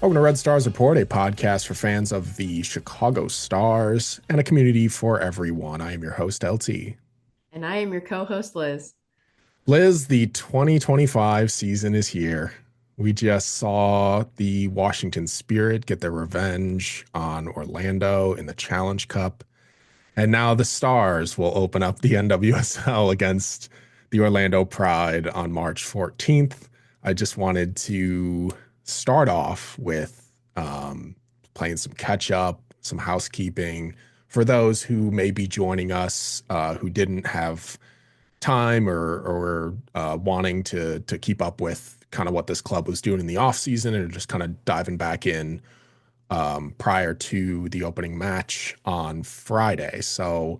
Welcome to Red Stars Report, a podcast for fans of the Chicago Stars and a community for everyone. I am your host, LT. And I am your co host, Liz. Liz, the 2025 season is here. We just saw the Washington Spirit get their revenge on Orlando in the Challenge Cup. And now the Stars will open up the NWSL against the Orlando Pride on March 14th. I just wanted to start off with playing some catch up, some housekeeping for those who may be joining us who didn't have time or wanting to keep up with kind of what this club was doing in the off season and just kind of diving back in prior to the opening match on Friday. So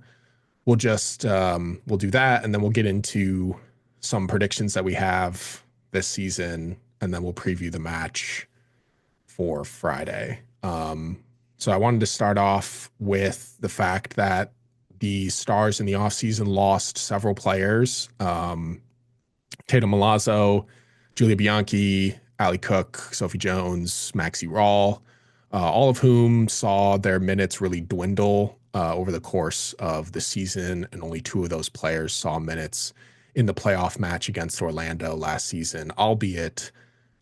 we'll do that, and then we'll get into some predictions that we have this season, and then we'll preview the match for Friday. So I wanted to start off with the fact that the Stars in the offseason lost several players. Tatum Milazzo, Julia Bianchi, Ali Cook, Sophie Jones, Maxi Rawl, all of whom saw their minutes really dwindle over the course of the season, and only two of those players saw minutes in the playoff match against Orlando last season, albeit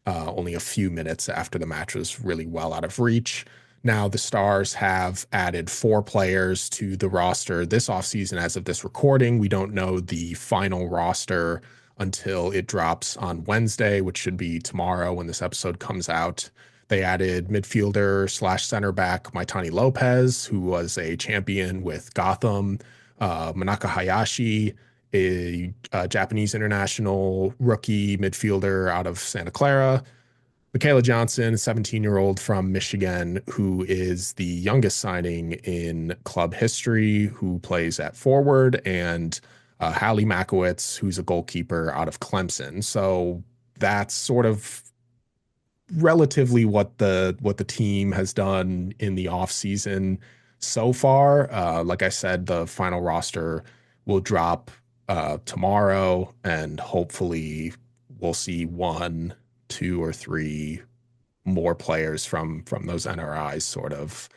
only a few minutes after the match was really well out of reach. Now, the Stars have added four players to the roster this offseason as of this recording. We don't know the final roster until it drops on Wednesday, which should be tomorrow when this episode comes out. They added midfielder slash center back Maitani Lopez, who was a champion with Gotham, Manaka Hayashi, a Japanese international rookie midfielder out of Santa Clara, Michaela Johnson, a 17-year-old from Michigan, who is the youngest signing in club history, who plays at forward, and Hallie Makowitz, who's a goalkeeper out of Clemson. So that's sort of relatively what the team has done in the offseason so far. Like I said, the final roster will drop tomorrow, and hopefully we'll see one, two, or three more players from those NRIs sort of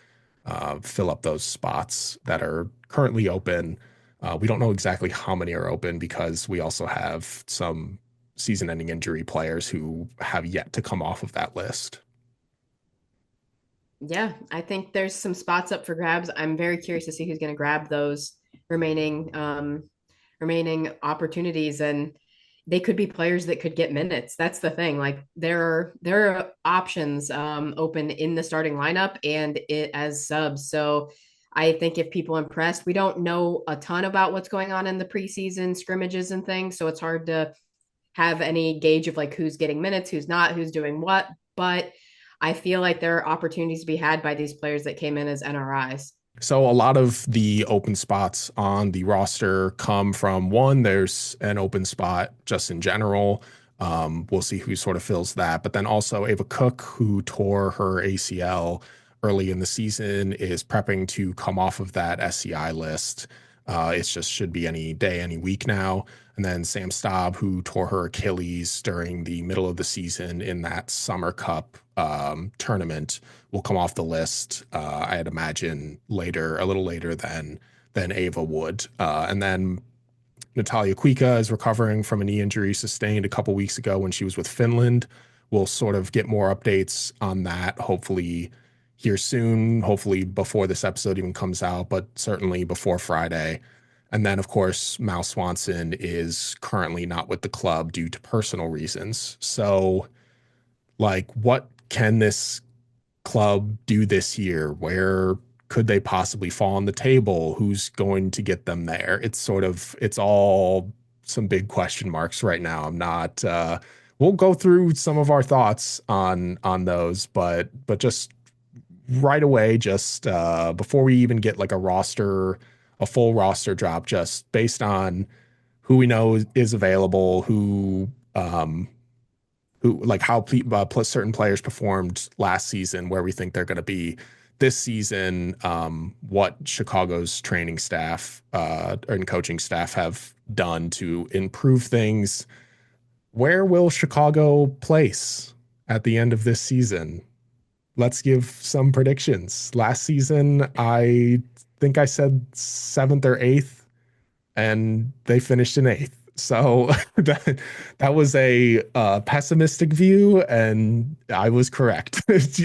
fill up those spots that are currently open. We don't know exactly how many are open because we also have some season-ending injury players who have yet to come off of that list. Yeah, I think there's some spots up for grabs. I'm very curious to see who's going to grab those remaining remaining opportunities, and they could be players that could get minutes. That's the thing. Like there are options open in the starting lineup and it as subs. So I think if people impressed, we don't know a ton about what's going on in the preseason scrimmages and things, so it's hard to have any gauge of like who's getting minutes, who's not, who's doing what. But I feel like there are opportunities to be had by these players that came in as NRIs. So a lot of the open spots on the roster come from one, there's an open spot just in general. We'll see who sort of fills that. But then also Ava Cook, who tore her ACL early in the season, is prepping to come off of that SCI list. It's just should be any day, any week now. And then Sam Staub, who tore her Achilles during the middle of the season in that Summer Cup tournament, will come off the list. I'd imagine later, a little later than Ava would. And then Natalia Kuika is recovering from a knee injury sustained a couple weeks ago when she was with Finland. We'll sort of get more updates on that, hopefully here soon, hopefully before this episode even comes out, but certainly before Friday. And then, of course, Mal Swanson is currently not with the club due to personal reasons. So, like, what can this club do this year? Where could they possibly fall on the table? Who's going to get them there? It's all some big question marks right now. I'm not, we'll go through some of our thoughts on those, but just right away, just before we even get like a full roster drop, just based on who we know is available, who like how certain players performed last season, where we think they're going to be this season, what Chicago's training staff and coaching staff have done to improve things. Where will Chicago place at the end of this season? let's give some predictions. Last season, I think I said seventh or eighth, and they finished in eighth. So that was a pessimistic view, and I was correct.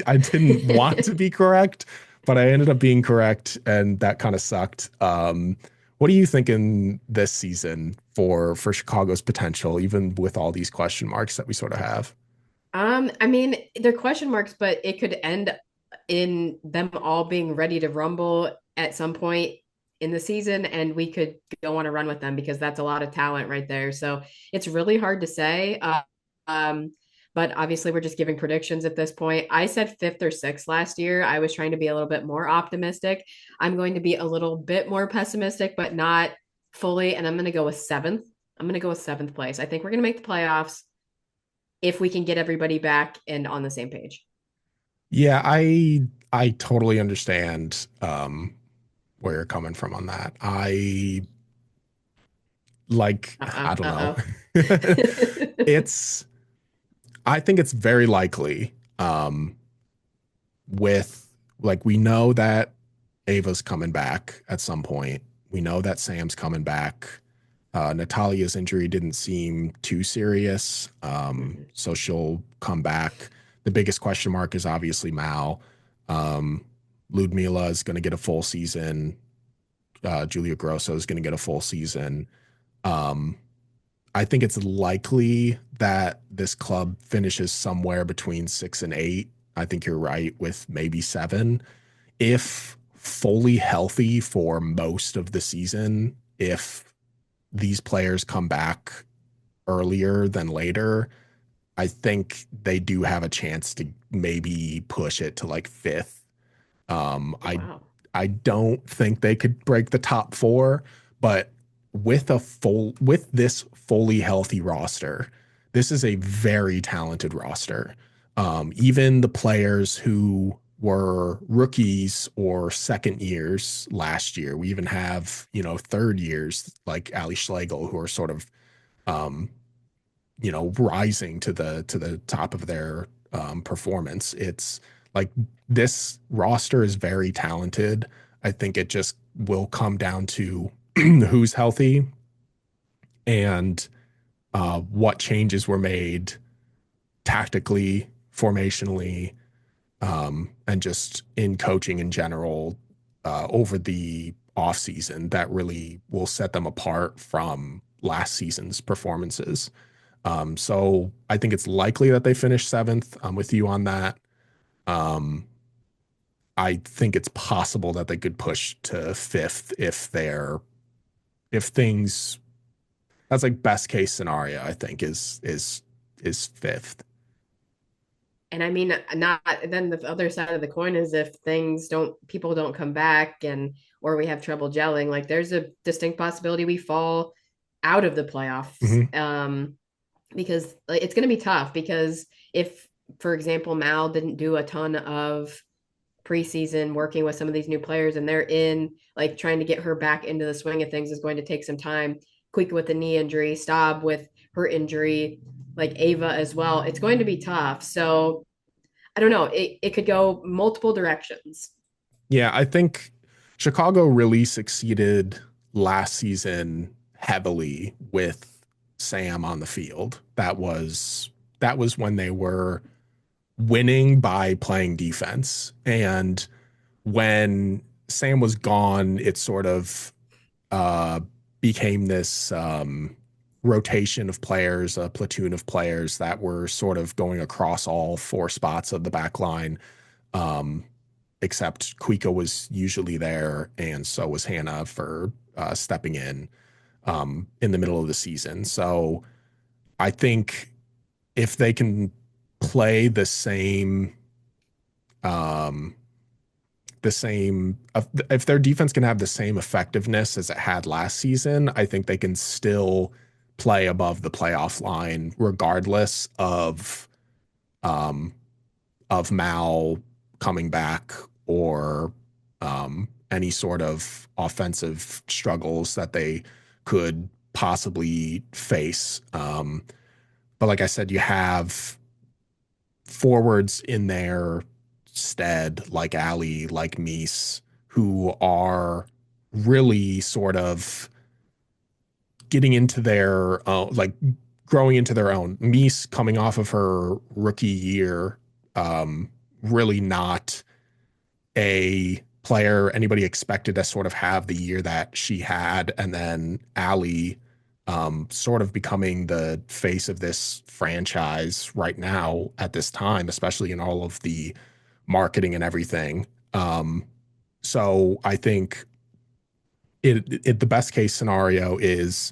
I didn't want to be correct, but I ended up being correct, and that kind of sucked. What are you thinking this season for Chicago's potential, even with all these question marks that we sort of have? I mean, they're question marks, but it could end in them all being ready to rumble at some point in the season, and we could go on a run with them because that's a lot of talent right there. So it's really hard to say. Um, but obviously, we're just giving predictions at this point. I said fifth or sixth last year. I was trying to be a little bit more optimistic. I'm going to be a little bit more pessimistic, but not fully. And I'm going to go with seventh. I'm going to go with seventh place. I think we're going to make the playoffs if we can get everybody back and on the same page. Yeah, I totally understand where you're coming from on that. I don't know. Uh-oh. It's I think it's very likely with like we know that Ava's coming back at some point. We know that Sam's coming back. Natalia's injury didn't seem too serious, so she'll come back. The biggest question mark is obviously Mal. Um, Ludmila is going to get a full season. Julia Grosso is going to get a full season. Um, I think it's likely that this club finishes somewhere between 6 and 8. I think you're right with maybe 7. If fully healthy for most of the season, if these players come back earlier than later, I think they do have a chance to maybe push it to like fifth. Um, Oh, I wow. I don't think they could break the top 4, but with this fully healthy roster, this is a very talented roster. Even the players who were rookies or second years last year, we even have third years like Ali Schlegel who are sort of um, rising to the top of their performance. It's like this roster is very talented. I think it just will come down to who's healthy and what changes were made tactically, formationally, and just in coaching in general over the offseason that really will set them apart from last season's performances. So I think it's likely that they finish seventh. I'm with you on that. Um, I think it's possible that they could push to fifth if things that's like best case scenario. I think is fifth. And I mean, not then the other side of the coin is if people don't come back and or we have trouble gelling, like there's a distinct possibility we fall out of the playoffs. Mm-hmm. Because like, it's going to be tough because if, for example, Mal didn't do a ton of preseason working with some of these new players and they're in like trying to get her back into the swing of things is going to take some time. Quick with the knee injury, Staub with her injury, like Ava as well. It's going to be tough. So I don't know. It could go multiple directions. Yeah, I think Chicago really succeeded last season heavily with Sam on the field. That was when they were winning by playing defense. And when Sam was gone, it sort of uh, became this rotation of players, a platoon of players that were sort of going across all 4 spots of the back line. Um, Except Kuika was usually there, and so was Hannah for stepping in the middle of the season. So I think if they can play um, the same, if their defense can have the same effectiveness as it had last season, I think they can still play above the playoff line, regardless um, of Mal coming back or any sort of offensive struggles that they could possibly face. But like I said, you have forwards in there Stead, like Ali, like Mies, who are really sort of getting into their like growing into their own. Mies coming off of her rookie year, really not a player anybody expected to sort of have the year that she had, and then Ali sort of becoming the face of this franchise right now at this time, especially in all of the marketing and everything. So I think the best case scenario is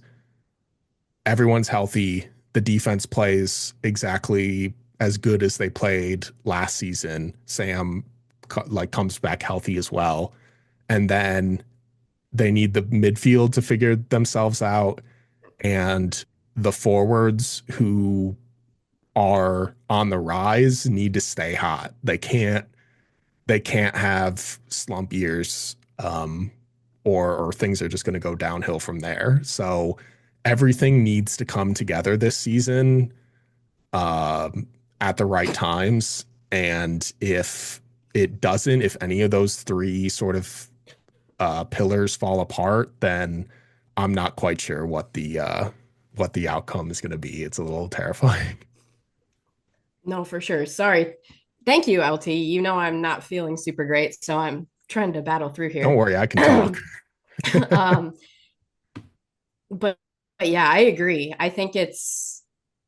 everyone's healthy, the defense plays exactly as good as they played last season. Sam like comes back healthy as well, and then they need the midfield to figure themselves out, and the forwards who are on the rise need to stay hot. They can't have slump years, or things are just going to go downhill from there. So everything needs to come together this season, at the right times. And if it doesn't, if any of those three sort of pillars fall apart, then I'm not quite sure what the outcome is going to be. It's a little terrifying. No, for sure. Sorry. Thank you, LT. You know I'm not feeling super great, so I'm trying to battle through Don't here. worry, I can talk. um, but, but yeah, I agree. I think it's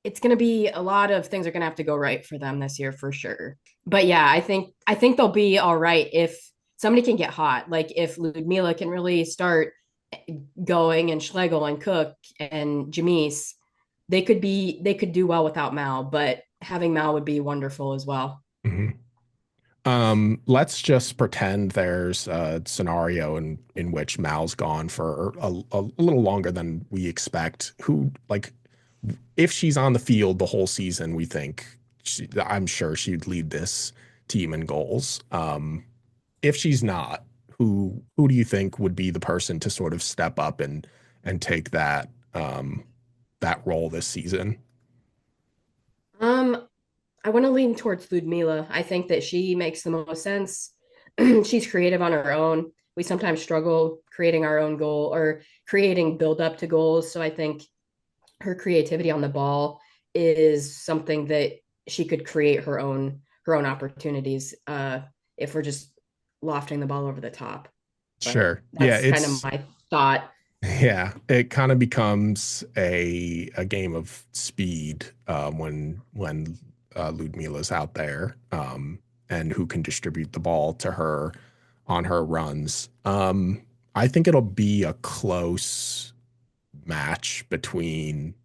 going to be a lot of things are going to have to go right for them this year for sure. But yeah, I think they'll be all right if somebody can get hot. Like if Ludmila can really start going and Schlegel and Cook and Jamise, they could do well without Mal, but having Mal would be wonderful as well. Mhm. Let's just pretend there's a scenario in which Mal's gone for a little longer than we expect. Who, like, if she's on the field the whole season, we think I'm sure she'd lead this team in goals. If she's not, who do you think would be the person to sort of step up and take that role this season? Um, I want to lean towards Ludmila. I think that she makes the most sense. She's creative on her own. We sometimes struggle creating our own goal or creating build up to goals. So I think her creativity on the ball is something that she could create her own opportunities if we're just lofting the ball over the top. But Sure. Yeah, that's kind of it's my thought. yeah, it kind of becomes a game of speed, when Ludmila's out there, and who can distribute the ball to her on her runs. I think it'll be a close match between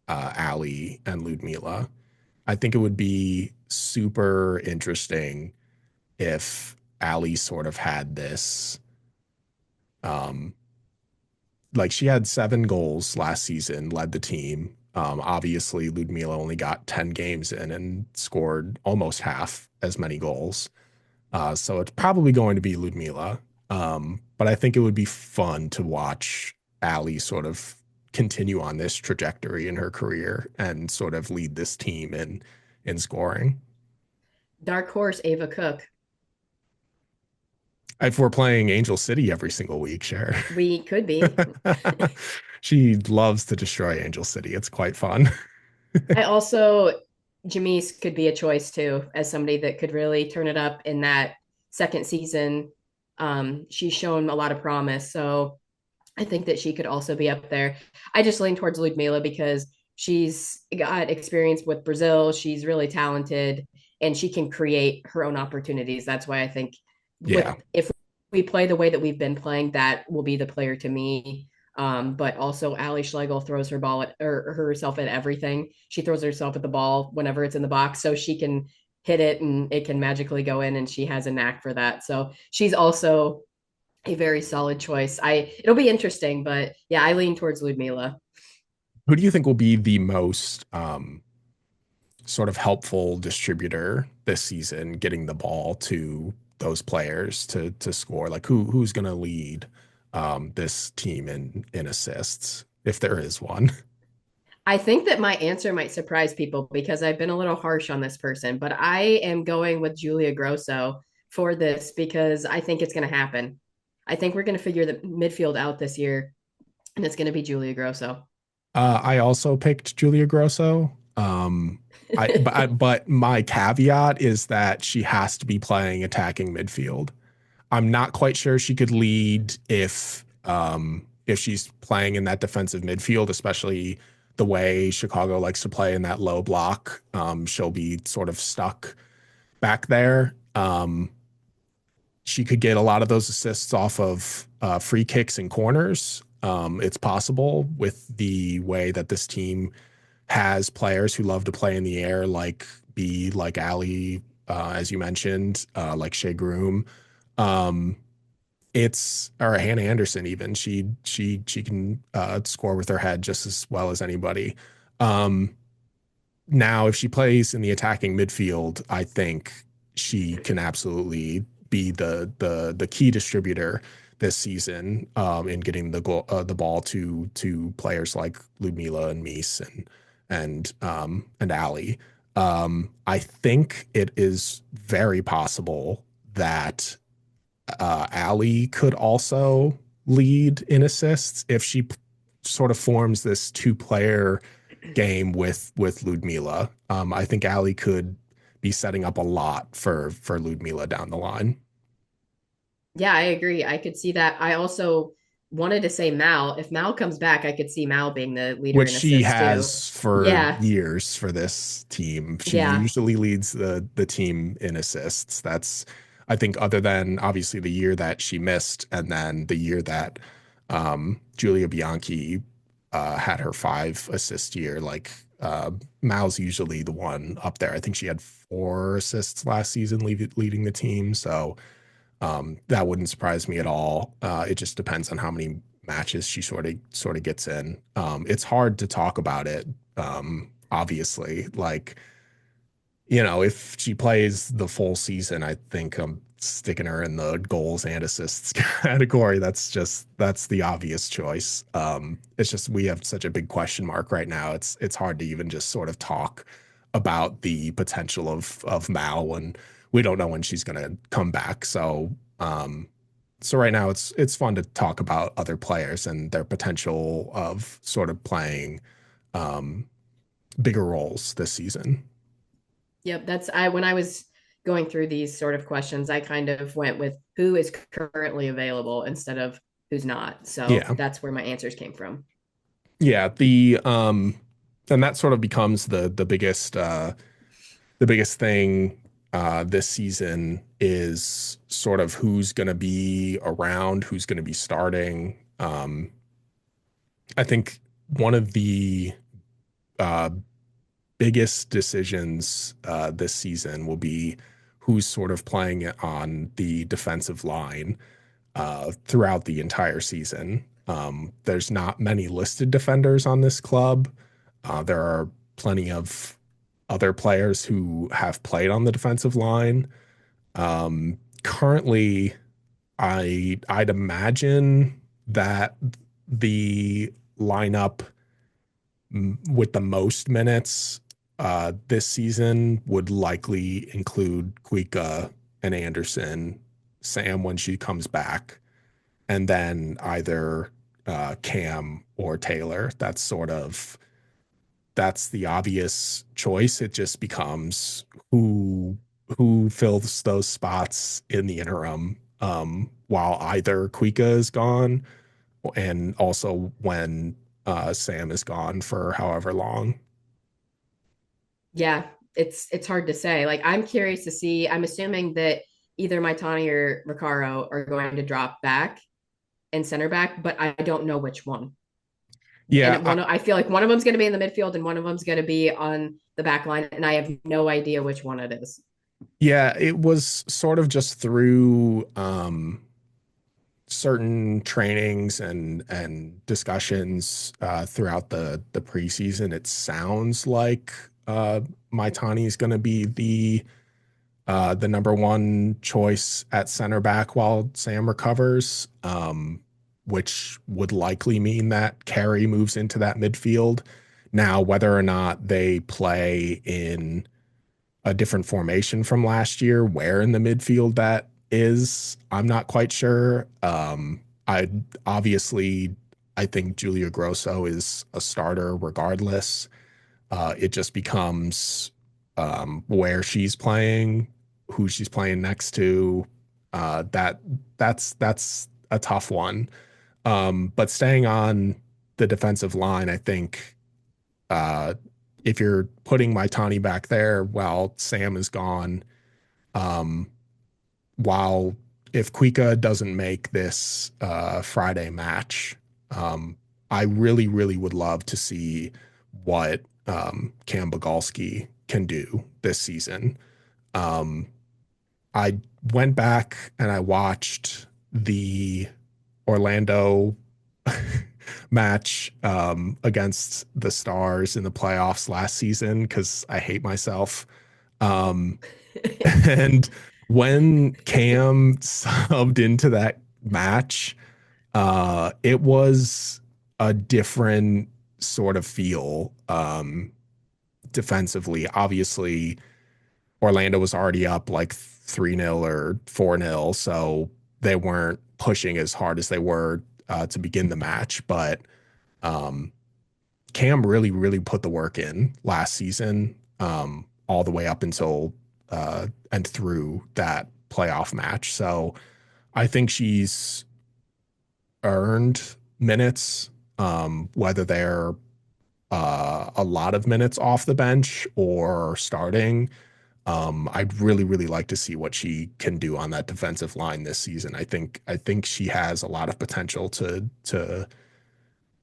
Ali and Ludmila. I think it would be super interesting if Ali sort of had this, um, like she had 7 goals last season, led the team. Obviously, Ludmila only got 10 games in and scored almost half as many goals. So it's probably going to be Ludmila. But I think it would be fun to watch Ali sort of continue on this trajectory in her career and sort of lead this team in scoring. Dark horse Ava Cook. If we're playing Angel City every single week, sure. We could be. She loves to destroy Angel City. It's quite fun. I also Jamise could be a choice too, as somebody that could really turn it up in that second season. She's shown a lot of promise, so I think that she could also be up there. I just lean towards Ludmila because she's got experience with Brazil. She's really talented and she can create her own opportunities. That's why I think with Yeah, if we play the way that we've been playing, that will be the player to me. But also Ali Schlegel throws her ball at or herself at everything. She throws herself at the ball whenever it's in the box, so she can hit it and it can magically go in, and she has a knack for that. So she's also a very solid choice. It'll be interesting, but yeah, I lean towards Ludmila. who do you think will be the most sort of helpful distributor this season, getting the ball to those players to score? Like who's going to lead this team in assists, if there is one? I think that my answer might surprise people because I've been a little harsh on this person, but I am going with Julia Grosso. for this because I think it's going to happen. I think we're going to figure the midfield out this year, and it's going to be Julia Grosso. I also picked Julia Grosso. But my caveat is that she has to be playing attacking midfield. I'm not quite sure she could lead if she's playing in that defensive midfield, especially the way Chicago likes to play in that low block. She'll be sort of stuck back there. She could get a lot of those assists off of free kicks and corners. It's possible with the way that this team has players who love to play in the air, like Ali, as you mentioned, like Shea Groom. Um, it's or Hannah Anderson even. She can score with her head just as well as anybody. Um, Now, if she plays in the attacking midfield, I think she can absolutely be the key distributor this season in getting the ball to players like Ludmila and Mies and Ali. I think it is very possible that Ali could also lead in assists if she sort of forms this two-player game with Ludmila. I think Ali could be setting up a lot for Ludmila down the line, Yeah, I agree. I could see that. I also wanted to say Mal. If Mal comes back, I could see Mal being the leader which in she assists too. has for Yeah, years for this team. She yeah, usually leads the team in assists. That's I think other than obviously the year that she missed and then the year that Julia Bianchi had her 5 assist year, like Mal's usually the one up there. I think she had 4 assists last season leading the team. So that wouldn't surprise me at all. It just depends on how many matches she sort of gets in. It's hard to talk about it. Obviously, like if she plays the full season, I think I'm sticking her in the goals and assists category. That's the obvious choice. It's just we have such a big question mark right now. It's hard to even just sort of talk about the potential of Mal when we don't know when she's going to come back. So right now it's fun to talk about other players and their potential of sort of playing um, bigger roles this season. yep. That's I when I was going through these sort of questions, I kind of went with who is currently available instead of who's not. So Yeah. that's where my answers came from. Yeah, the and that sort of becomes the biggest thing this season is sort of who's going to be around, who's going to be starting. I think one of the uh, biggest decisions this season will be who's sort of playing it on the defensive line throughout the entire season. There's not many listed defenders on this club. There are plenty of other players who have played on the defensive line. Currently, I'd imagine that the lineup with the most minutes this season would likely include Kuika and Anderson, Sam when she comes back, and then either Cam or Taylor. That's the obvious choice. It just becomes who fills those spots in the interim while either Kuika is gone and also when Sam is gone for however long. Yeah, it's hard to say. Like I'm curious to see. I'm assuming that either Maitani or Ricaro are going to drop back and center back, but I don't know which one. Yeah, And I feel like one of them's going to be in the midfield and one of them's going to be on the back line, and I have no idea which one it is. yeah, it was sort of just through certain trainings and discussions throughout the preseason. It sounds like Maitani is going to be the number one choice at center back while Sam recovers, which would likely mean that Carey moves into that midfield. Now, whether or not they play in a different formation from last year. Where in the midfield that is, I'm not quite sure. I obviously I think Julia Grosso is a starter regardless. It just becomes where she's playing, who she's playing next to. That's a tough one. But staying on the defensive line, I think uh, if you're putting my Tani back there while Sam is gone, um, while if Kuika doesn't make this Friday match, um, I really, really would love to see what Cam Bogalski can do this season. Um, I went back and I watched the Orlando match against the Stars in the playoffs last season because I hate myself. Um, and when Cam subbed into that match, it was a different sort of feel defensively. Obviously, Orlando was already up like 3-0 or 4-0, so they weren't pushing as hard as they were to begin the match. But um, Cam really, really put the work in last season, all the way up until and through that playoff match. So I think she's earned minutes, whether they're a lot of minutes off the bench or starting. I'd really, really like to see what she can do on that defensive line this season. I think she has a lot of potential to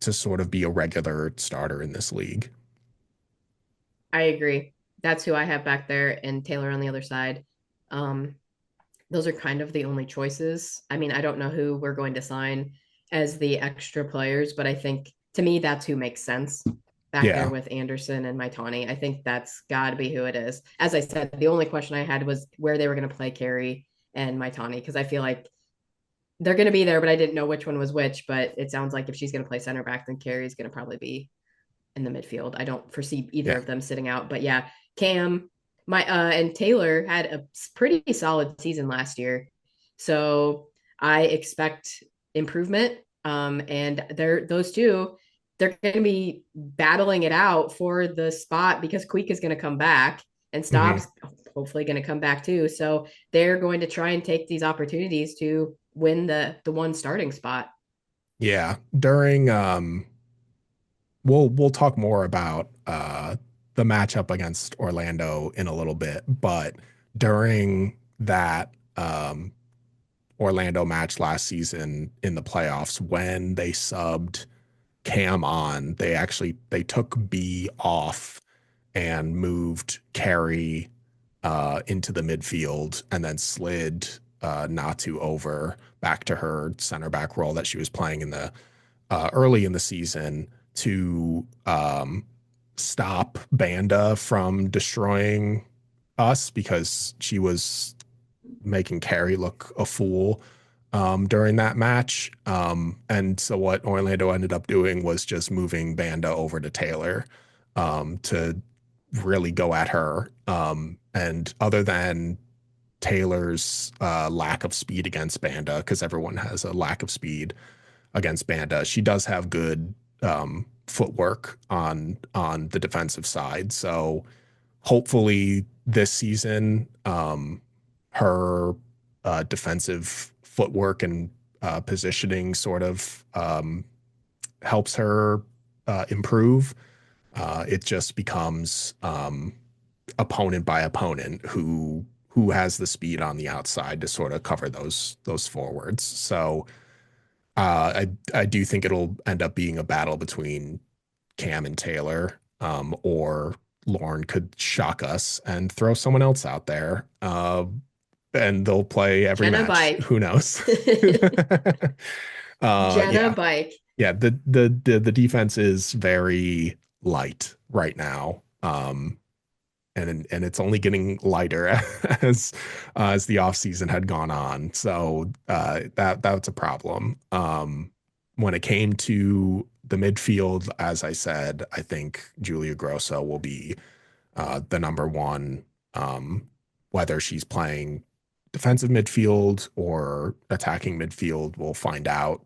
sort of be a regular starter in this league. I agree. That's who I have back there, and Taylor on the other side. Um, those are kind of the only choices. I mean, I don't know who we're going to sign as the extra players, but I think to me that's who makes sense back there Yeah. with Anderson and Maitani. I think that's got to be who it is. As I said, the only question I had was where they were going to play Carrie and Maitani because I feel like they're going to be there, but I didn't know which one was which. But it sounds like if she's going to play center back, then Carrie's going to probably be in the midfield. I don't foresee either Yeah. of them sitting out. But yeah, Cam, my and Taylor had a pretty solid season last year, so I expect improvement. And they're those two, they're going to be battling it out for the spot because Queek is going to come back and Hmm. Stobbs hopefully going to come back too. So they're going to try and take these opportunities to win the one starting spot. Yeah. During we'll talk more about the matchup against Orlando in a little bit, but during that Orlando match last season in the playoffs when they subbed Cam on, they took B off and moved Carey into the midfield and then slid Natu over back to her center back role that she was playing in the early in the season to stop Banda from destroying us because she was making Carey look a fool during that match. And so what Orlando ended up doing was just moving Banda over to Taylor to really go at her. And other than Taylor's lack of speed against Banda, because everyone has a lack of speed against Banda, she does have good footwork on the defensive side. So hopefully this season, her defensive footwork and positioning sort of helps her improve. It just becomes opponent by opponent who has the speed on the outside to sort of cover those forwards. So I do think it'll end up being a battle between Cam and Taylor, or Lauren could shock us and throw someone else out there, and they'll play every Jenna match. Bike. Who knows? Jenna Yeah, Bike. yeah. The defense is very light right now, and it's only getting lighter as the off season had gone on. So that's a problem. When it came to the midfield, as I said, I think Julia Grosso will be the number one Whether she's playing defensive midfield or attacking midfield, we'll find out.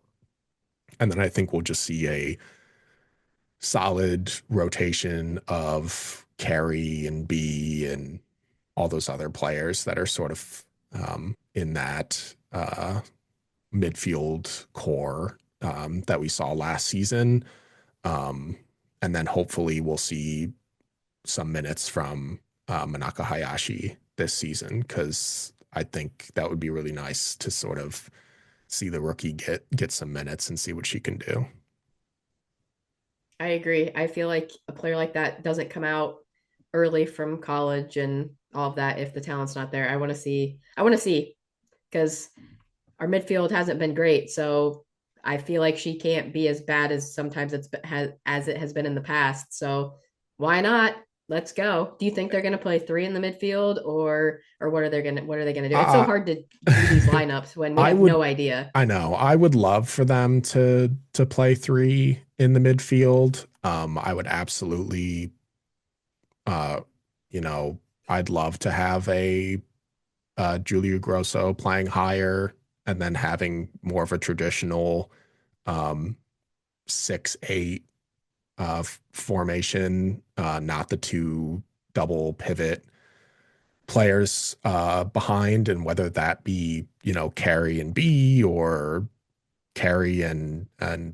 And then I think we'll just see a solid rotation of Carey and B and all those other players that are sort of in that midfield core that we saw last season. Um, and then hopefully we'll see some minutes from Manaka Hayashi this season because I think that would be really nice to sort of see the rookie get some minutes and see what she can do. I agree. I feel like a player like that doesn't come out early from college and all of that if the talent's not there. I want to see because our midfield hasn't been great. So I feel like she can't be as bad as sometimes as it has been in the past. So why not? Let's go. Do you think they're going to play three in the midfield or what are they going to do? It's so Uh, hard to do these lineups when we I have would no idea. I know I would love for them to play three in the midfield. I would absolutely uh you know I'd love to have a Julia Grosso playing higher and then having more of a traditional um 6-8 formation, not the two double pivot players behind, and whether that be Carrie and B or Carrie and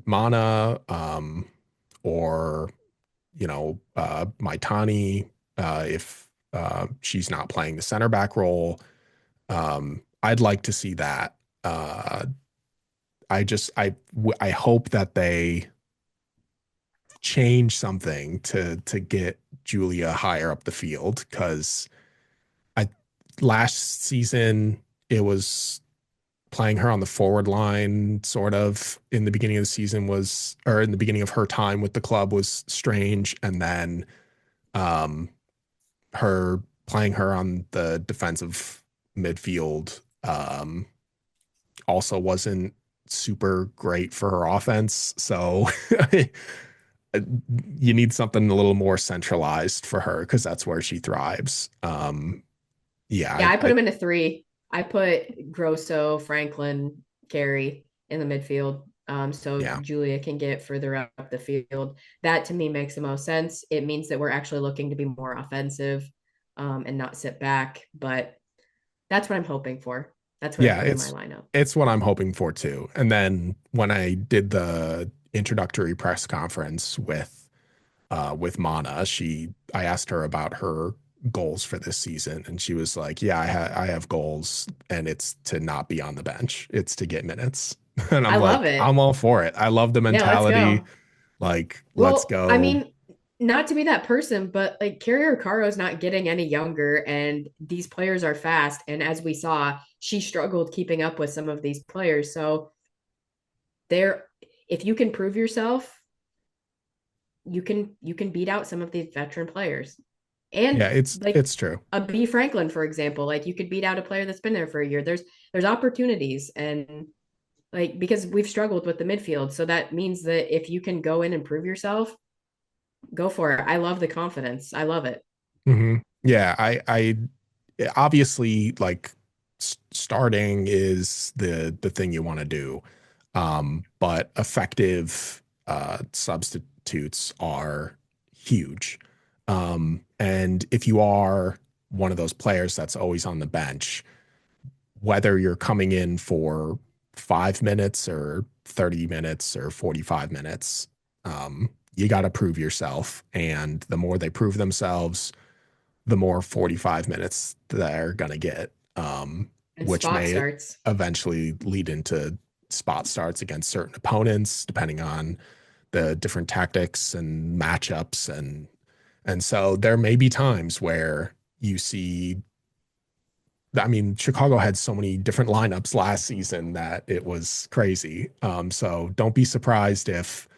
Mana, or Maitani if she's not playing the center back role. I'd like to see that. I hope that they change something to get Julia higher up the field because I last season it was playing her on the forward line sort of in the beginning of the season was or in the beginning of her time with the club was strange, and then um her playing her on the defensive midfield also wasn't super great for her offense. So you need something a little more centralized for her because that's where she thrives. Yeah, Yeah, I put him in a three. I put Grosso, Franklin, Carey in the midfield. So yeah, Julia can get further up the field. That to me makes the most sense. It means that we're actually looking to be more offensive, and not sit back. But that's what I'm hoping for. That's what I yeah. put in my It's lineup. it's what I'm hoping for too. And then when I did the introductory press conference with Mana, I asked her about her goals for this season, and she was like, "Yeah, I have goals, and it's to not be on the bench. It's to get minutes." And I I'm love like, it. I'm all for it. I love the Yeah, let's mentality. go. Like, let's Well, I go. mean, not to be that person, but like Carrier Caro's not getting any younger, and these players are fast. And as we saw, she struggled keeping up with some of these players. So there, if you can prove yourself, you can beat out some of these veteran players. Yeah, And like it's true. a B Franklin, for example, like you could beat out a player that's been there for a year. There's opportunities and like because we've struggled with the midfield. So that means that if you can go in and prove yourself, go for it. I love the confidence. I love it. Yeah, I obviously like starting is the thing you want to do. But effective substitutes are huge. And if you are one of those players that's always on the bench, whether you're coming in for 5 minutes or 30 minutes or 45 minutes, you got to prove yourself. And the more they prove themselves, the more 45 minutes they're going to get, And which spot may starts. eventually lead into spot starts against certain opponents, depending on the different tactics and matchups. And so there may be times where you see, I mean, Chicago had so many different lineups last season that it was crazy. So don't be surprised if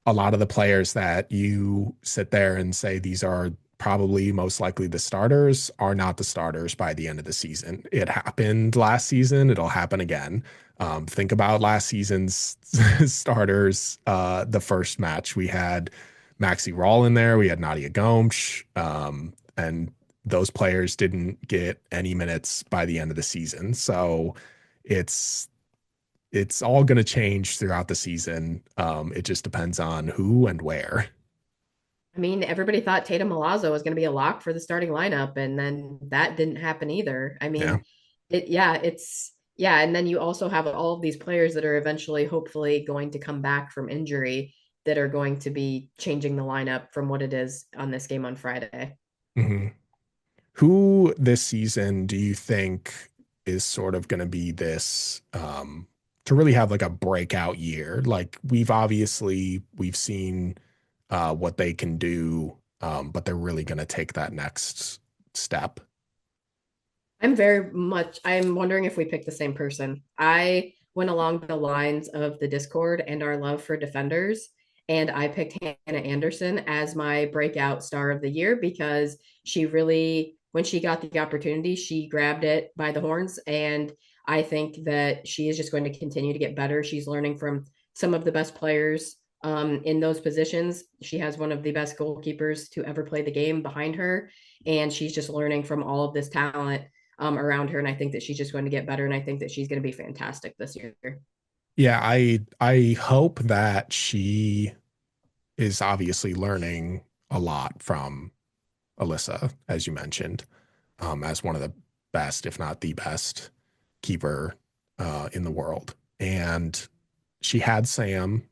a lot of the players that you sit there and say these are probably most likely the starters are not the starters by the end of the season. It happened last season. It'll happen again. Think about last season's starters. The first match we had Maxi Rawl in there. We had Nadia Gomes. And those players didn't get any minutes by the end of the season. So it's it's all going to change throughout the season. It just depends on who and where. I mean, everybody thought Tatum Milazzo was going to be a lock for the starting lineup, and then that didn't happen either. I Yeah. mean, yeah, and then you also have all of these players that are eventually, hopefully, going to come back from injury that are going to be changing the lineup from what it is on this game on Friday. Mm-hmm. Who this season do you think is sort of going to be this to really have like a breakout year? Like we've seen what they can do, but they're really going to take that next step. I'm wondering if we picked the same person. I went along the lines of the Discord and our love for defenders, and I picked Hannah Anderson as my breakout star of the year because she really, when she got the opportunity, she grabbed it by the horns. And I think that she is just going to continue to get better. She's learning from some of the best players in those positions. She has one of the best goalkeepers to ever play the game behind her, and she's just learning from all of this talent around her. And I think that she's just going to get better. And I think that she's going to be fantastic this year. Yeah, I hope that she is obviously learning a lot from Alyssa, as you mentioned, as one of the best, if not the best, keeper in the world. And she had Sam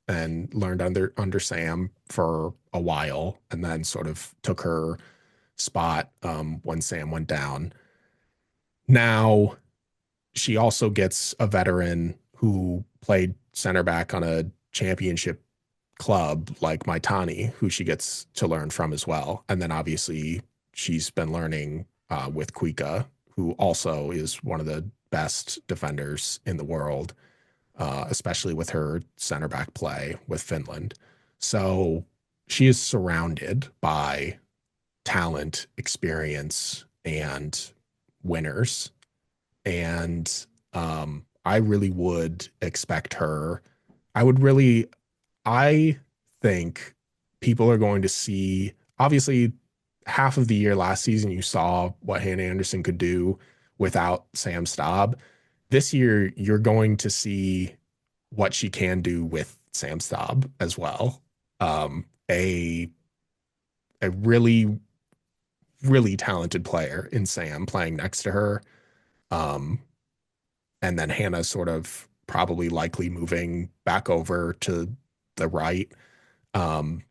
and learned under Sam for a while, and then sort of took her spot when Sam went down. Now she also gets a veteran who played center back on a championship club like Maitani, who she gets to learn from as well. And then obviously she's been learning with Kuika, who also is one of the best defenders in the world, especially with her center back play with Finland. So she is surrounded by talent, experience, and winners. And I really would expect her. I would really, I think people are going to see, obviously, half of the year last season, you saw what Hannah Anderson could do without Sam Staub. This year, you're going to see what she can do with Sam Staub as well. A really, really talented player in Sam playing next to her. Um, and then Hannah sort of probably likely moving back over to the right. Um,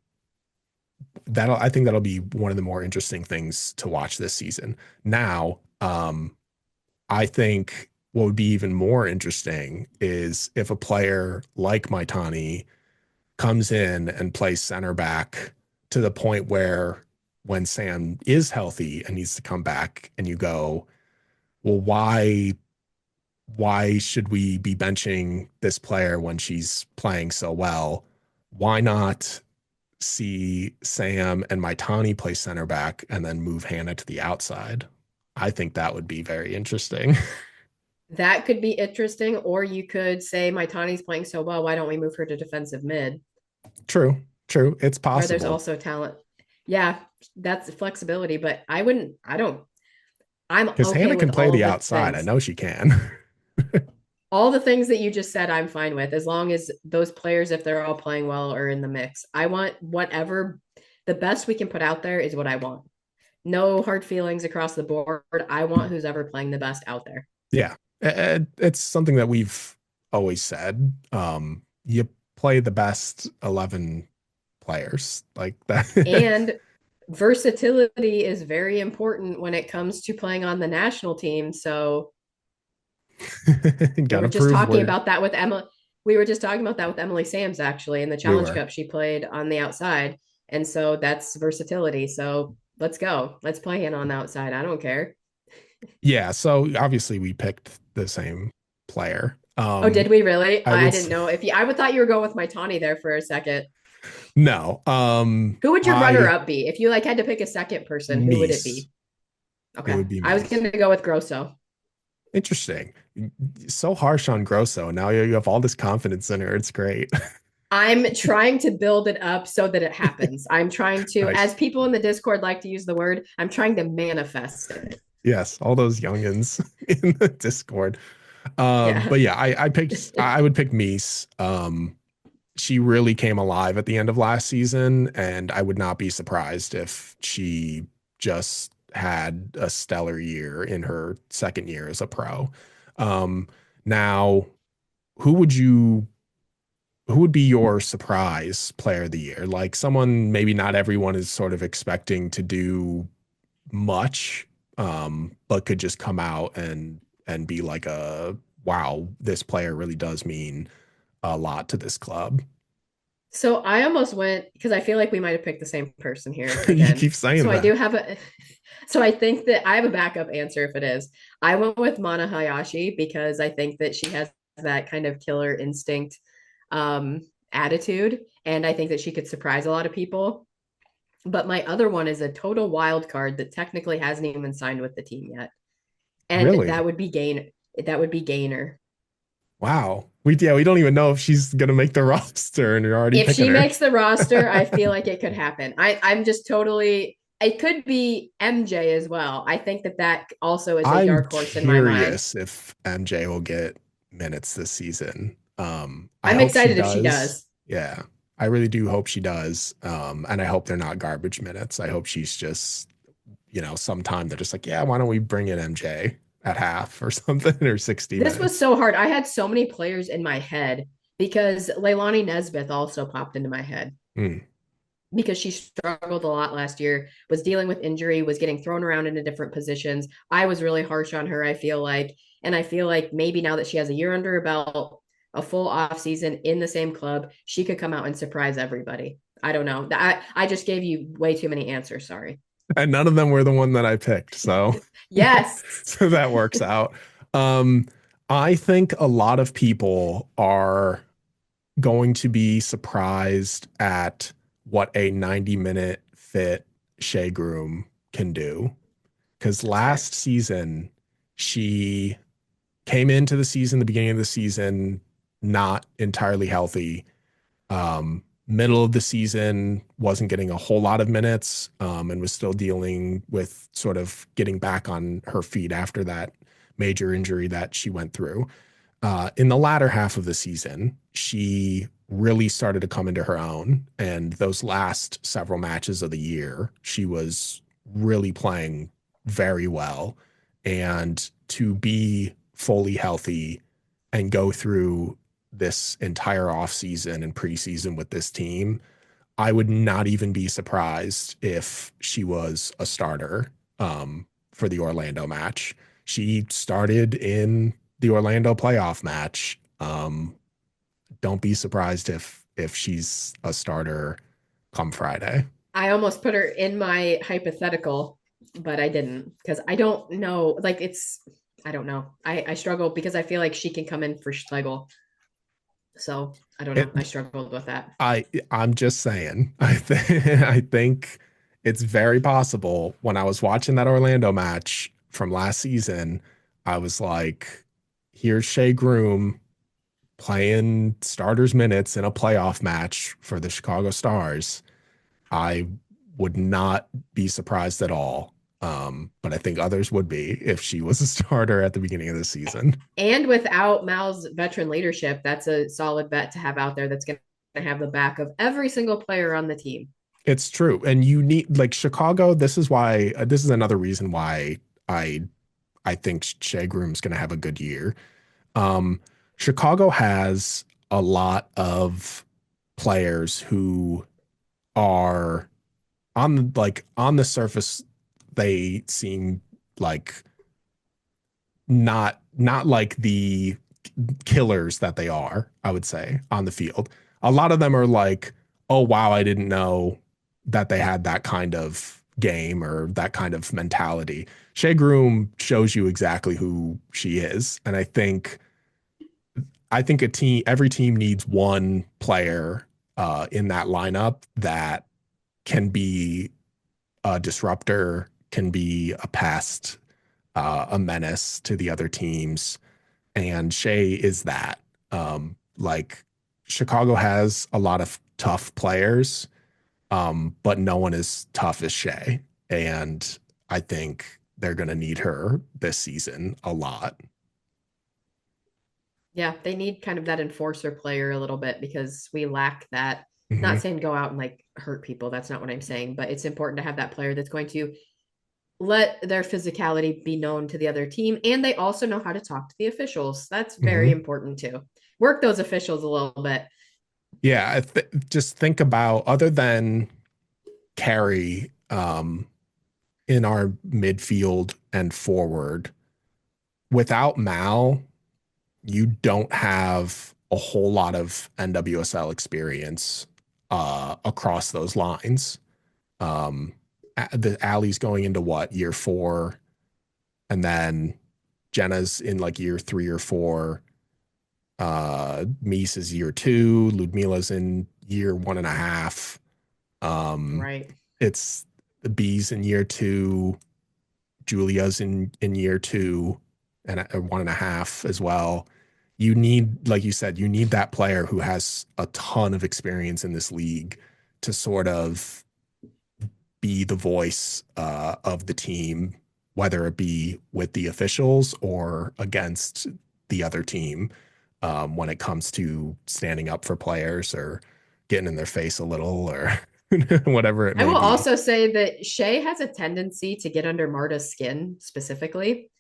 I think that'll be one of the more interesting things to watch this season. Now, I think what would be even more interesting is if a player like Maitani comes in and plays center back to the point where when Sam is healthy and needs to come back and you go, well, why should we be benching this player when she's playing so well? Why not see Sam and Maitani play center back and then move Hannah to the outside? I think that would be very interesting. That could be interesting. Or you could say, my Tani's playing so well. Why don't we move her to defensive mid, True, true. It's where there's possible also talent? Yeah, that's flexibility. But I don't, I'm because okay Hannah can with play all the of the outside. I things. know she can. All the things that you just said, I'm fine with, as long as those players, if they're all playing well, are in the mix. I want whatever the best we can put out there is what I want. No hard feelings across the board. I want who's ever playing the best out there. Yeah, it's something that we've always said. You play the best 11 players like that. And versatility is very important when it comes to playing on the national team. So we Got were to just prove talking we're about that with Emma. We were just talking about that with Emily Sams actually in the we Challenge were. Cup. She played on the outside. And so that's versatility. So let's go. Let's play in on the outside. I don't care. Yeah, so obviously we picked the same player. Oh, did we really? I I would didn't know if you, I would thought you were going with my Tawny there for a second. no. Who would your runner I up be? If you like had to pick a second person, who would it Mies. be? It Okay. would be I was Mies. going to go with Grosso. Interesting. So harsh on Grosso. Now you have all this confidence in her. It's great. I'm trying to build it up so that it happens. I'm trying to, as Nice. people in the Discord like to use the word, I'm trying to manifest it. Yes, all those youngins in the Discord. Yeah. But yeah, I would pick Mies. She really came alive at the end of last season, and I would not be surprised if she just had a stellar year in her second year as a pro. Um, Now, who would you who would be your surprise player of the year? Like someone maybe not everyone is sort of expecting to do much, but could just come out and be like a wow, this player really does mean a lot to this club. So I almost went because I feel like we might have picked the same person here You again. keep saying So I that. do have a, so I think that I have a backup answer if it is. I went with Mana Hayashi because I think that she has that kind of killer instinct um, attitude. And I think that she could surprise a lot of people. But my other one is a total wild card that technically hasn't even signed with the team yet. And Really? That would be Gainer. Wow. We don't even know if she's gonna make the roster, and you're already If picking she her. makes the roster, I feel like it could happen. I'm just totally. It could be MJ as well. I think that that also is a I'm dark horse in my mind. curious if MJ will get minutes this season. I I'm hope she excited if she does. does. Yeah, I really do hope she does. And I hope they're not garbage minutes. I hope she's just, sometime they're just like, yeah, why don't we bring in MJ at half or something or 60 This was minutes. so hard. I had so many players in my head because Leilani Nesbitt also popped into my head Mm. because she struggled a lot last year, was dealing with injury, was getting thrown around into different positions. I was really harsh on her, I feel like. And I feel like maybe now that she has a year under her belt, a full off season in the same club, she could come out and surprise everybody. I don't know. I just gave you way too many answers. Sorry. And none of them were the one that I picked. So, Yes. so that works out. Um, I think a lot of people are going to be surprised at what a 90-minute fit Shea Groom can do. Because That's fair. last season, she came into the season, the beginning of the season, not entirely healthy. Middle of the season, wasn't getting a whole lot of minutes, and was still dealing with sort of getting back on her feet after that major injury that she went through. In the latter half of the season, she really started to come into her own. And those last several matches of the year, she was really playing very well. And to be fully healthy and go through this entire offseason and preseason with this team, I would not even be surprised if she was a starter for the Orlando match. She started in the Orlando playoff match. Don't be surprised if she's a starter come Friday. I almost put her in my hypothetical, but I didn't because I don't know. Like it's, I don't know. I struggle because I feel like she can come in for Schlegel. So I don't know. It I struggled with that. I'm just saying. I think it's very possible. When I was watching that Orlando match from last season, I was like, here's Shea Groom playing starters minutes in a playoff match for the Chicago Stars. I would not be surprised at all. But I think others would be if she was a starter at the beginning of the season. And without Mal's veteran leadership, that's a solid bet to have out there that's going to have the back of every single player on the team. It's true. And you need like Chicago, this is why this is another reason why I I think Shea Groom's going to have a good year. Um, Chicago has a lot of players who are on the surface they seem like not like the killers that they are, I would say, on the field. A lot of them are like, "Oh wow, I didn't know that they had that kind of game or that kind of mentality." Shea Groom shows you exactly who she is, and I think every team needs one player in that lineup that can be a disruptor, can be a pest, a menace to the other teams, and Shea is that. Like Chicago has a lot of tough players, but no one is tough as Shea. And I think they're going to need her this season a lot. Yeah, they need kind of that enforcer player a little bit because we lack that. Not Hmm. saying go out and like hurt people. That's not what I'm saying, but it's important to have that player that's going to let their physicality be known to the other team. And they also know how to talk to the officials. That's very Hmm. important too. Work those officials a little bit. Yeah, just think about other than Carey in our midfield and forward, without Mal, you don't have a whole lot of NWSL experience across those lines. Um, the Allie's going into what, year four, and then Jenna's in like year three or four. Mies is year two. Ludmila's in year one and a half. Um, Right. it's the B's in year two. Julia's in year two and one and a half as well. You need, like you said, you need that player who has a ton of experience in this league to sort of be the voice of the team, whether it be with the officials or against the other team when it comes to standing up for players or getting in their face a little or whatever it I may will be. also say that Shay has a tendency to get under Marta's skin specifically.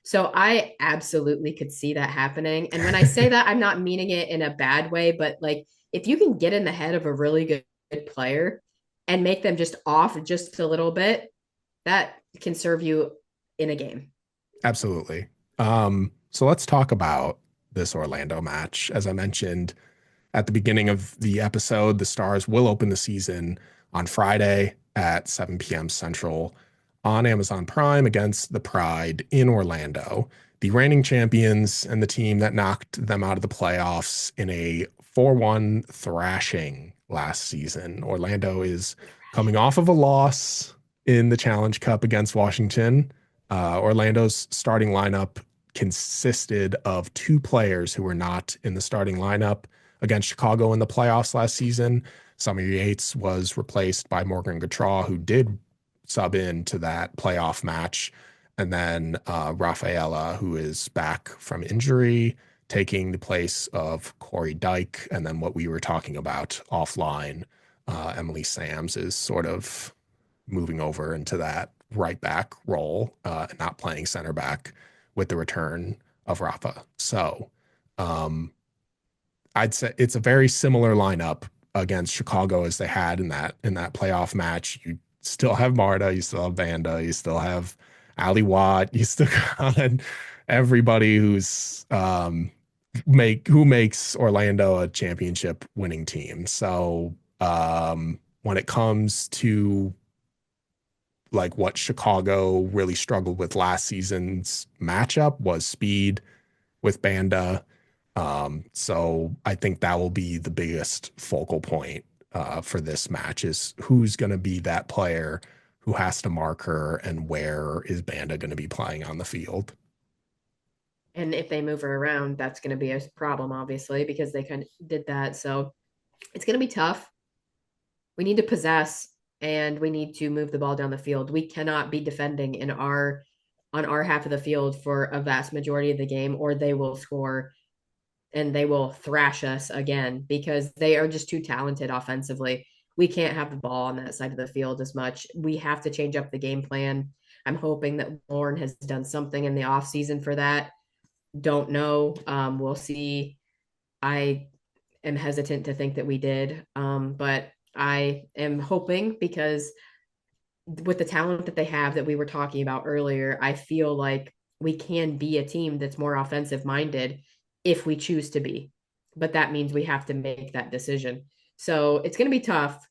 So I absolutely could see that happening. And when I say that, I'm not meaning it in a bad way, but like if you can get in the head of a really good player and make them just off just a little bit, that can serve you in a game. Absolutely. So let's talk about this Orlando match. As I mentioned at the beginning of the episode, the Stars will open the season on Friday at 7 p.m. Central on Amazon Prime against the Pride in Orlando, the reigning champions and the team that knocked them out of the playoffs in a 4-1 thrashing last season. Orlando is coming off of a loss in the Challenge Cup against Washington. Orlando's starting lineup consisted of two players who were not in the starting lineup against Chicago in the playoffs last season. Summer Yates was replaced by Morgan Gautrat, who did sub in to that playoff match. And then Rafaela, who is back from injury, taking the place of Corey Dyke. And then what we were talking about offline, Emily Sams is sort of moving over into that right back role, not playing center back with the return of Rafa. So um, I'd say it's a very similar lineup against Chicago as they had in that playoff match. You still have Marta, you still have Vanda, you still have Ali Watt, you still got everybody who makes Orlando a championship winning team. So when it comes to like what Chicago really struggled with last season's matchup was speed with Banda. So I think that will be the biggest focal point for this match is who's going to be that player who has to mark her and where is Banda going to be playing on the field. And if they move her around, that's going to be a problem, obviously, because they kind of did that. So it's going to be tough. We need to possess and we need to move the ball down the field. We cannot be defending in our on our half of the field for a vast majority of the game, or they will score and they will thrash us again because they are just too talented offensively. We can't have the ball on that side of the field as much. We have to change up the game plan. I'm hoping that Lauren has done something in the offseason for that. Don't know. We'll see. I am hesitant to think that we did, but I am hoping because with the talent that they have that we were talking about earlier, I feel like we can be a team that's more offensive minded if we choose to be. But that means we have to make that decision. So it's going to be tough,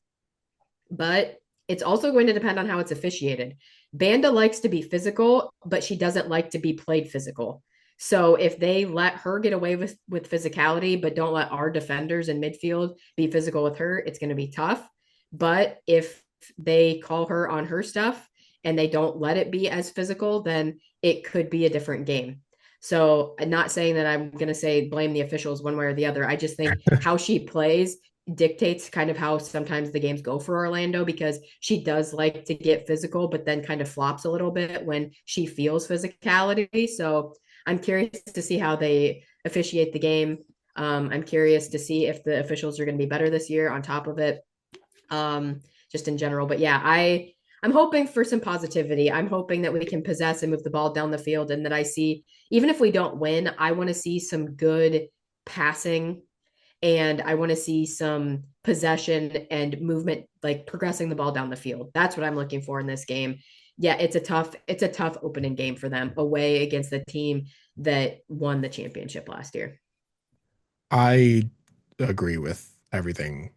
but it's also going to depend on how it's officiated. Banda likes to be physical, but she doesn't like to be played physical. So if they let her get away with physicality, but don't let our defenders in midfield be physical with her, it's going to be tough. But if they call her on her stuff and they don't let it be as physical, then it could be a different game. So, I'm not saying that I'm going to say blame the officials one way or the other. I just think how she plays dictates kind of how sometimes the games go for Orlando because she does like to get physical, but then kind of flops a little bit when she feels physicality. So, I'm curious to see how they officiate the game. I'm curious to see if the officials are going to be better this year on top of it, just in general. But yeah, I'm hoping for some positivity. I'm hoping that we can possess and move the ball down the field, and that I see, even if we don't win, I want to see some good passing, and I want to see some possession and movement, like progressing the ball down the field. That's what I'm looking for in this game. Yeah, it's a tough opening game for them away against the team that won the championship last year. I agree with everything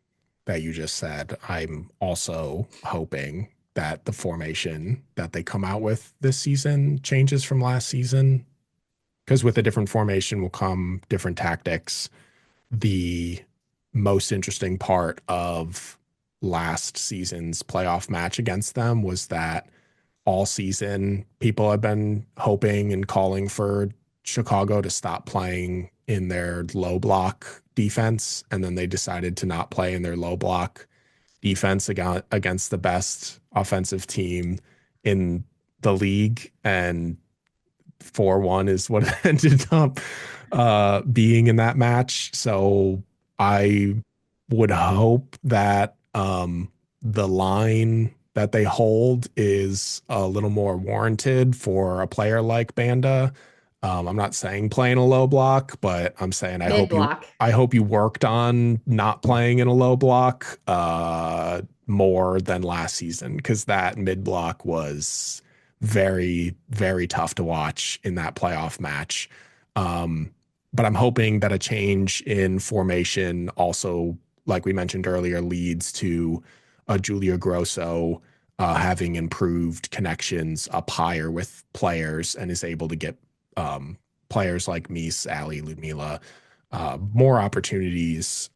that you just said. I'm also hoping that the formation that they come out with this season changes from last season because with a different formation will come different tactics. The most interesting part of last season's playoff match against them was that all season people have been hoping and calling for Chicago to stop playing in their low block defense. And then they decided to not play in their low block defense against the best offensive team in the league. And 4-1 is what it ended up being in that match. So I would hope that the line that they hold is a little more warranted for a player like Banda. I'm not saying playing a low block, but I'm saying Mid block. I hope you worked on not playing in a low block more than last season because that mid block was very, very tough to watch in that playoff match. Um, but I'm hoping that a change in formation also, like we mentioned earlier, leads to Julia Grosso having improved connections up higher with players and is able to get players like Mies, Ali, Ludmila more opportunities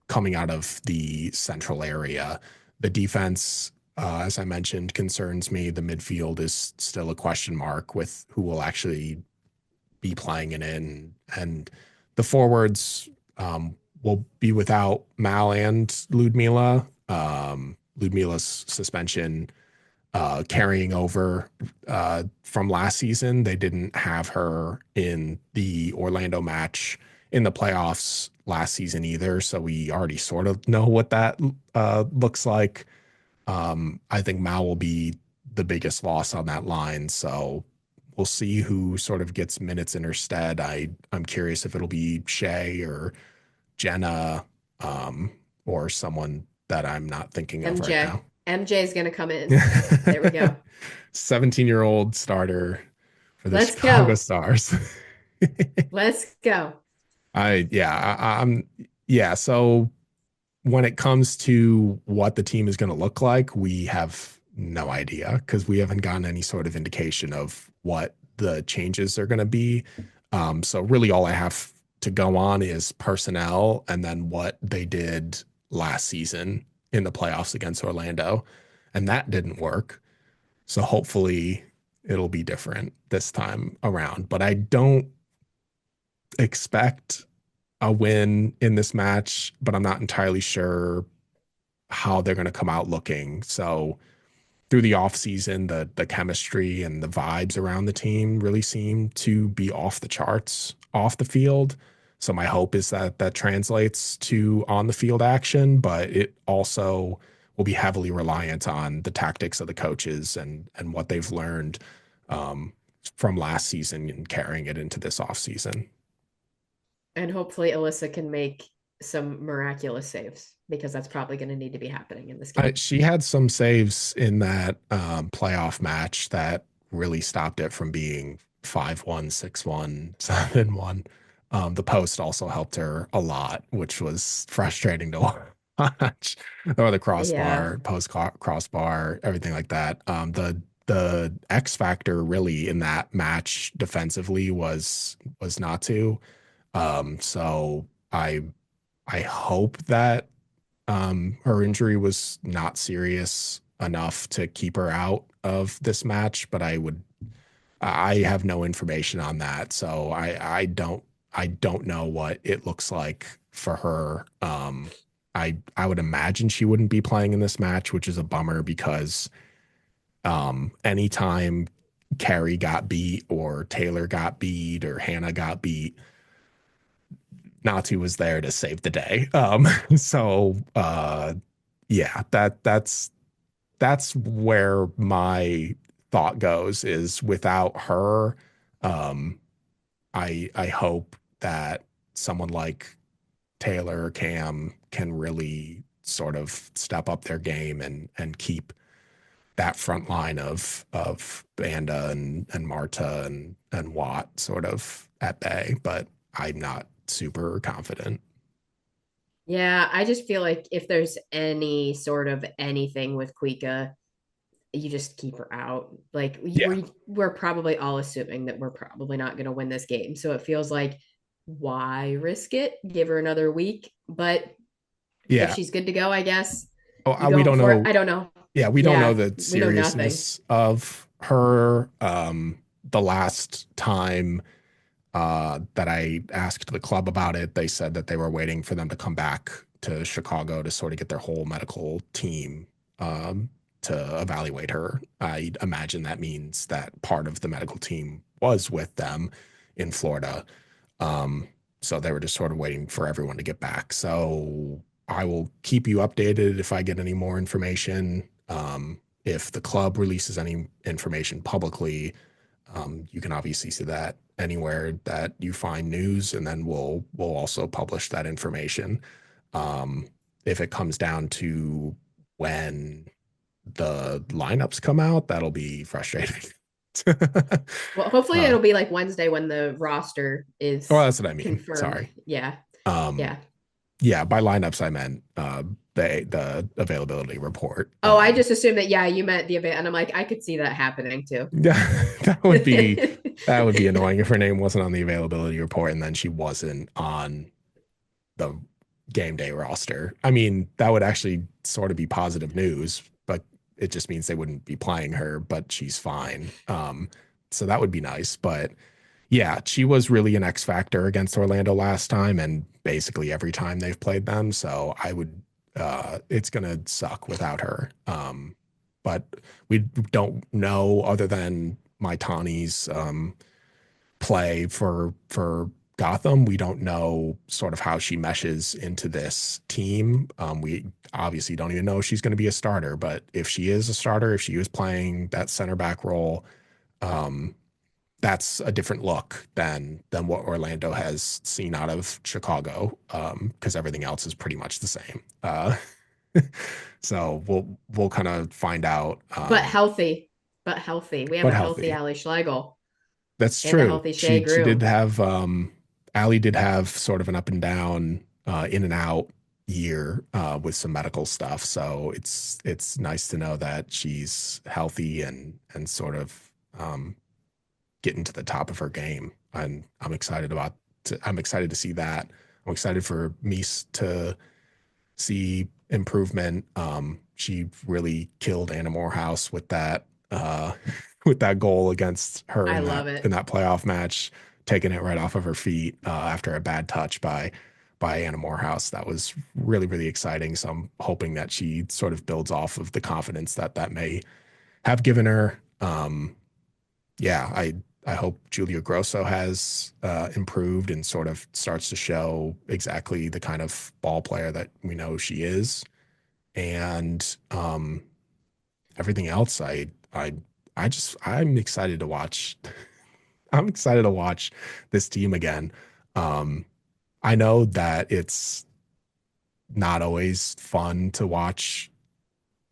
coming out of the central area. The defense, as I mentioned, concerns me. The midfield is still a question mark with who will actually be playing it in. And the forwards will be without Mal and Ludmila. Ludmila's suspension carrying over from last season. They didn't have her in the Orlando match in the playoffs last season either. So we already sort of know what that looks like. I think Mao will be the biggest loss on that line. So we'll see who sort of gets minutes in her stead. I'm curious if it'll be Shay or Jenna or someone that I'm not thinking of right MJ. now. MJ is going to come in. There we go. 17-year-old starter for the Let's Chicago go. Stars. Let's go. I'm yeah. So when it comes to what the team is going to look like, we have no idea because we haven't gotten any sort of indication of what the changes are going to be. So really, all I have to go on is personnel and then what they did last season in the playoffs against Orlando, and that didn't work. So hopefully, it'll be different this time around. But I don't expect a win in this match, but I'm not entirely sure how they're going to come out looking. So through the offseason, the chemistry and the vibes around the team really seem to be off the charts off the field. So my hope is that that translates to on the field action, but it also will be heavily reliant on the tactics of the coaches and what they've learned um, from last season and carrying it into this offseason. And hopefully Alyssa can make some miraculous saves because that's probably going to need to be happening in this game. She had some saves in that playoff match that really stopped it from being 5-1, 6-1, 7-1. The post also helped her a lot, which was frustrating to watch. Or the Yeah. crossbar, post crossbar, everything like that. The X factor really in that match defensively was not to. So I hope that her injury was not serious enough to keep her out of this match, but I have no information on that, so I don't know what it looks like for her. I would imagine she wouldn't be playing in this match, which is a bummer because anytime Carrie got beat or Taylor got beat or Hannah got beat, Natu was there to save the day. So yeah, that's where my thought goes is without her, um, I hope that someone like Taylor or Cam can really sort of step up their game and keep that front line of Banda and Marta and Watt sort of at bay, but I'm not super confident. Yeah, I just feel like if there's any sort of anything with Kuika, you just keep her out. Like Yeah. we're probably all assuming that we're probably not going to win this game. So it feels like why risk it? Give her another week, but if Yeah. she's good to go, I guess Oh, you we go don't for it. know. I don't know. Yeah, we don't know Yeah, the we know nothing. seriousness of her. The last time that I asked the club about it, they said that they were waiting for them to come back to Chicago to sort of get their whole medical team um, to evaluate her. I imagine that means that part of the medical team was with them in Florida. Um, so they were just sort of waiting for everyone to get back. So I will keep you updated if I get any more information. If the club releases any information publicly, you can obviously see that anywhere that you find news, and then we'll also publish that information. Um, if it comes down to when the lineups come out, that'll be frustrating. Well, hopefully uh, it'll be like Wednesday when the roster well, is that's what I mean. confirmed. Sorry. Yeah. Um, Yeah. yeah, by lineups I meant the availability report. Oh, I just assumed that, yeah, you meant the event. And I'm like, I could see that happening too. Yeah, that would be that would be annoying if her name wasn't on the availability report and then she wasn't on the game day roster. I mean, that would actually sort of be positive news, but it just means they wouldn't be playing her, but she's fine. So that would be nice. But yeah, she was really an X factor against Orlando last time and basically every time they've played them. So I would it's gonna suck without her. But we don't know other than my Tawny's play for Gotham. We don't know sort of how she meshes into this team. We obviously don't even know if she's going to be a starter, but if she is a starter, if she is playing that center back role, um, that's a different look than what Orlando has seen out of Chicago, because everything else is pretty much the same. So we'll kind of find out, But healthy. But healthy. We have but a healthy healthy. Ali Schlegel That's and a true. healthy Shea She did Groom. have Allie did have sort of an up and down, in and out year with some medical stuff. So it's nice to know that she's healthy and sort of getting to the top of her game. And I'm excited to see that. I'm excited for Mies to see improvement. She really killed Anna Morehouse with that with that goal against her I in love in it. that playoff match, taking it right off of her feet after a bad touch by Anna Morehouse. That was really exciting. So I'm hoping that she sort of builds off of the confidence that that may have given her. Yeah, I hope Julia Grosso has improved and sort of starts to show exactly the kind of ball player that we know she is. And everything else, I'm excited to watch. I'm excited to watch this team again. Um, I know that it's not always fun to watch,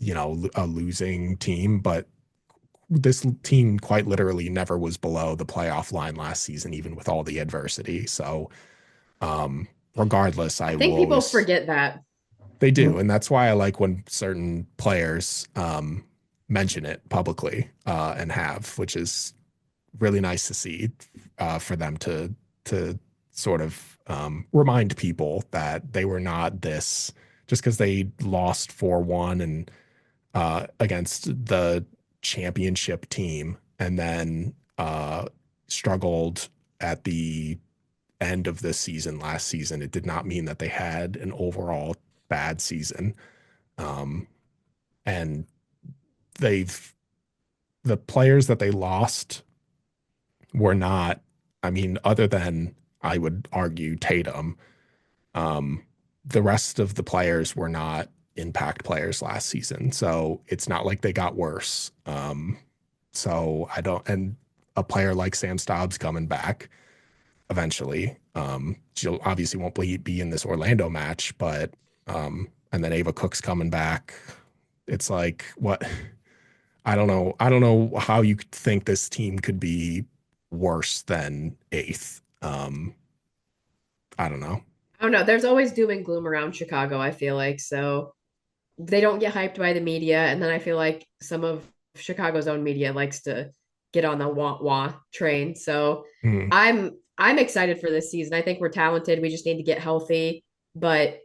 a losing team, but this team quite literally never was below the playoff line last season, even with all the adversity. So, um, regardless, I I will think people always, forget that. they do. And that's why I like when certain players mention it publicly and have, which is really nice to see for them to sort of remind people that they were not this just because they lost 4-1 and against the championship team and then uh, struggled at the end of this season last season, it did not mean that they had an overall bad season. Um, and they've the players that they lost were not, I mean, other than I would argue Tatum, um, the rest of the players were not impact players last season. So it's not like they got worse. So I don't, and a player like Sam Stobbs coming back eventually, she'll obviously won't be in this Orlando match, but, and then Ava Cook's coming back. It's like, what? I don't know. I don't know how you could think this team could be worse than eighth. I don't know. I don't know. There's always doom and gloom around Chicago, I feel like. So they don't get hyped by the media. And then I feel like some of Chicago's own media likes to get on the wah wah train. So Mm. I'm excited for this season. I think we're talented. We just need to get healthy, but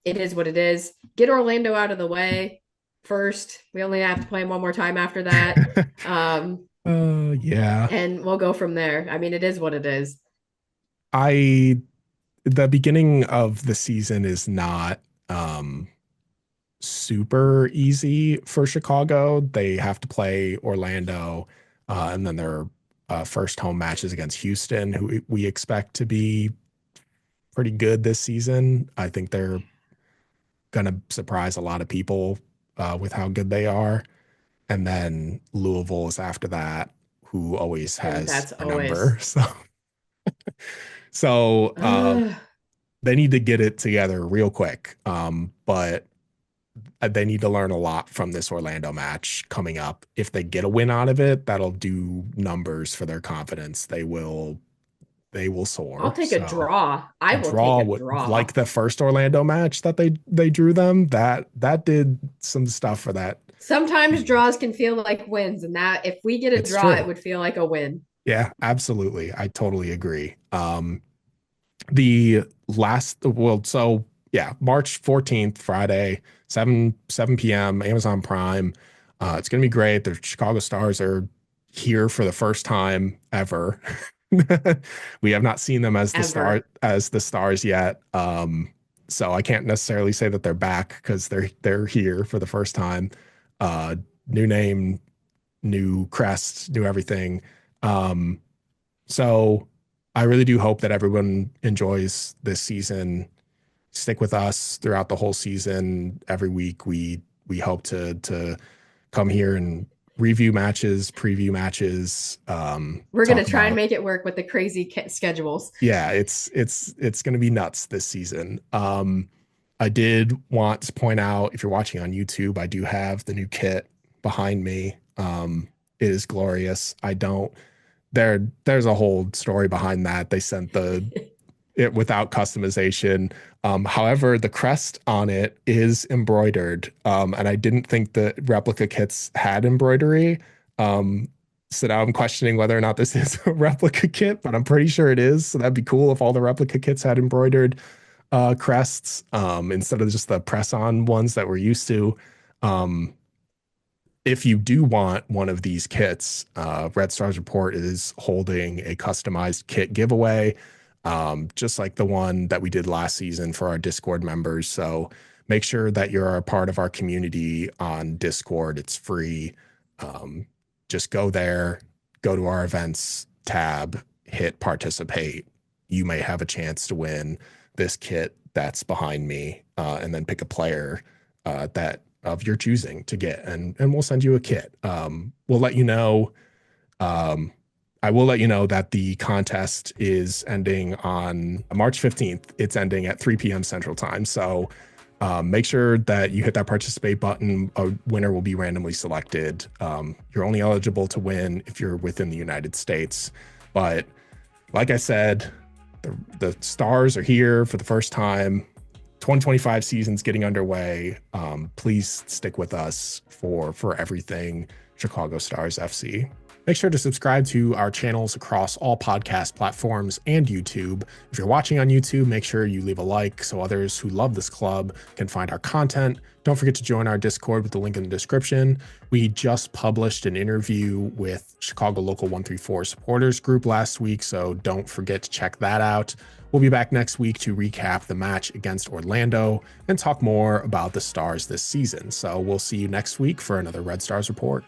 it is what it is. Get Orlando out of the way first. We only have to play them one more time after that. Um, Yeah. and we'll go from there. I mean, it is what it is. I the beginning of the season is not um super easy for Chicago. They have to play Orlando, and then their first home matches against Houston, who we expect to be pretty good this season. I think they're going to surprise a lot of people with how good they are. And then Louisville is after that, who always And has that's our always number. So uh, they need to get it together real quick. But they need to learn a lot from this Orlando match coming up. If they get a win out of it, that'll do numbers for their confidence. They will I'll soar. take a So draw. I a will take draw a would, draw. like the first Orlando match that they drew them, that did some stuff for that Sometimes team. draws can feel like wins, and that if we get a It's draw, it true. would feel like a win. Yeah, absolutely. I totally agree. The last, well, so yeah, March 14th, Friday, 7 p.m. Amazon Prime. It's gonna be great. The Chicago Stars are here for the first time ever. We have not seen them Ever. as the stars yet. So I can't necessarily say that they're back because they're here for the first time. Uh, New name, new crest, new everything. Um, so I really do hope that everyone enjoys this season. Stick with us throughout the whole season. Every week we hope to come here and review matches, preview matches, We're going to talk try and about, make it work with the crazy schedules. yeah, it's going to be nuts this season. I did want to point out, if you're watching on YouTube, I do have the new kit behind me. It is glorious. I don't there's a whole story behind that. They sent the it without customization. However, the crest on it is embroidered, and I didn't think the replica kits had embroidery. Um, so now I'm questioning whether or not this is a replica kit, but I'm pretty sure it is. So that'd be cool if all the replica kits had embroidered crests, instead of just the press-on ones that we're used to. Um, if you do want one of these kits, Red Stars Report is holding a customized kit giveaway, just like the one that we did last season for our Discord members. So make sure that you're a part of our community on Discord. It's free. Um, just go there, go to our events tab, hit participate. You may have a chance to win this kit that's behind me, and then pick a player that of your choosing to get, and we'll send you a kit. We'll let you know. Um, I will let you know that the contest is ending on March 15th. It's ending at 3 p.m. Central Time. So make sure that you hit that participate button. A winner will be randomly selected. You're only eligible to win if you're within the United States. But like I said, the stars are here for the first time. 2025 season's getting underway. Please stick with us for everything Chicago Stars FC. Make sure to subscribe to our channels across all podcast platforms and YouTube. If you're watching on YouTube, make sure you leave a like so others who love this club can find our content. Don't forget to join our Discord with the link in the description. We just published an interview with Chicago Local 134 supporters group last week, so don't forget to check that out. We'll be back next week to recap the match against Orlando and talk more about the Stars this season. So we'll see you next week for another Red Stars report.